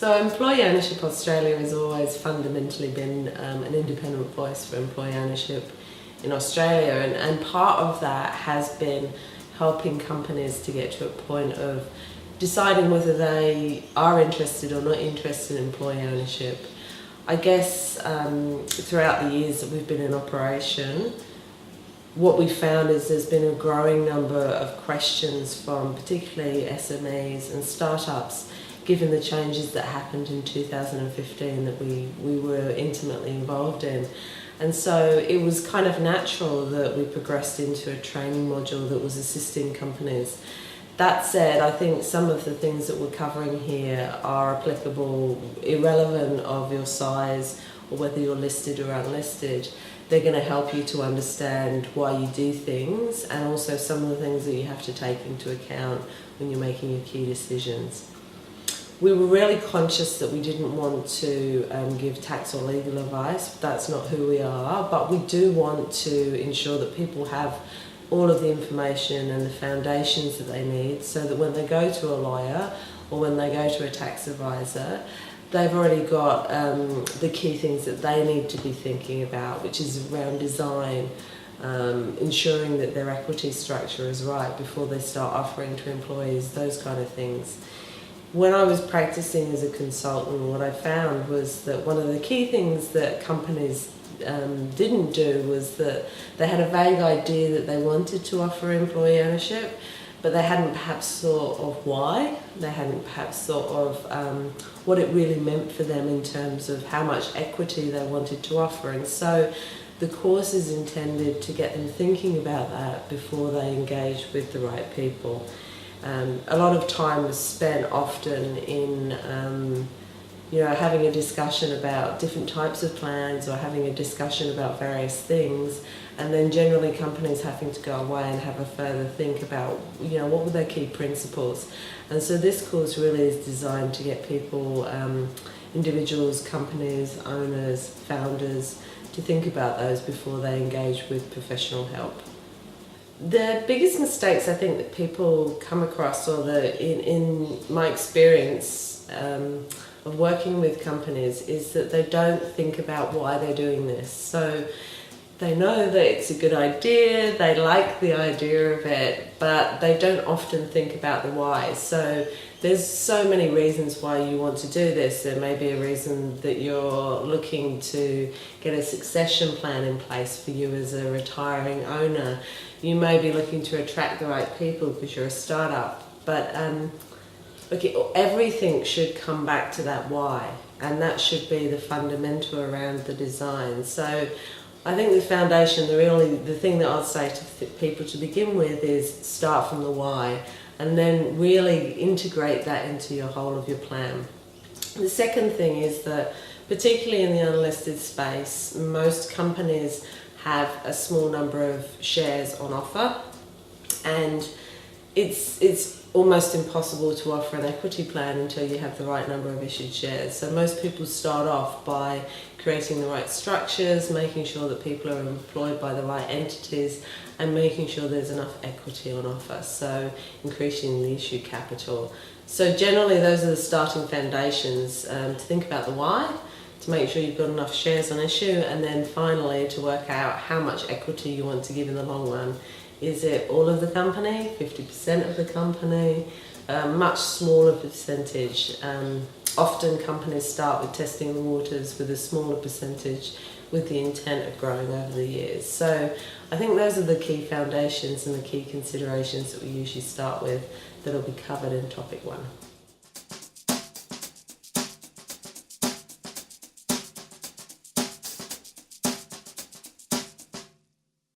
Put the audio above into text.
So Employee Ownership Australia has always fundamentally been an independent voice for employee ownership in Australia, and part of that has been helping companies to get to a point of deciding whether they are interested or not interested in employee ownership. I guess throughout the years that we've been in operation, what we found is there's been a growing number of questions from particularly SMEs and startups, given the changes that happened in 2015 that we were intimately involved in. And so it was kind of natural that we progressed into a training module that was assisting companies. That said, I think some of the things that we're covering here are applicable irrelevant of your size or whether you're listed or unlisted. They're going to help you to understand why you do things, and also some of the things that you have to take into account when you're making your key decisions. We were really conscious that we didn't want to give tax or legal advice. That's not who we are, but we do want to ensure that people have all of the information and the foundations that they need, so that when they go to a lawyer or when they go to a tax advisor, they've already got the key things that they need to be thinking about, which is around design, ensuring that their equity structure is right before they start offering to employees, those kind of things. When I was practicing as a consultant, what I found was that one of the key things that companies didn't do was that they had a vague idea that they wanted to offer employee ownership, but they hadn't perhaps thought of why. They hadn't perhaps thought of what it really meant for them in terms of how much equity they wanted to offer. And so the course is intended to get them thinking about that before they engage with the right people. A lot of time was spent often in having a discussion about different types of plans or having a discussion about various things, and then generally companies having to go away and have a further think about what were their key principles. And so this course really is designed to get people, individuals, companies, owners, founders, to think about those before they engage with professional help. The biggest mistakes I think that people come across, or in my experience of working with companies, is that they don't think about why they're doing this. So they know that it's a good idea, they like the idea of it, but they don't often think about the why. So there's so many reasons why you want to do this. There may be a reason that you're looking to get a succession plan in place for you as a retiring owner. You may be looking to attract the right people because you're a startup. But everything should come back to that why, and that should be the fundamental around the design. So I think the foundation, the thing that I'd say to people to begin with is start from the why, and then really integrate that into your whole of your plan. The second thing is that, particularly in the unlisted space, most companies have a small number of shares on offer, and it's almost impossible to offer an equity plan until you have the right number of issued shares. So most people start off by creating the right structures, making sure that people are employed by the right entities, and making sure there's enough equity on offer, so increasing the issued capital. So generally those are the starting foundations, to think about the why, to make sure you've got enough shares on issue, and then finally to work out how much equity you want to give in the long run. Is it all of the company, 50% of the company, much smaller percentage? Often companies start with testing the waters with a smaller percentage with the intent of growing over the years. So I think those are the key foundations and the key considerations that we usually start with that will be covered in topic 1.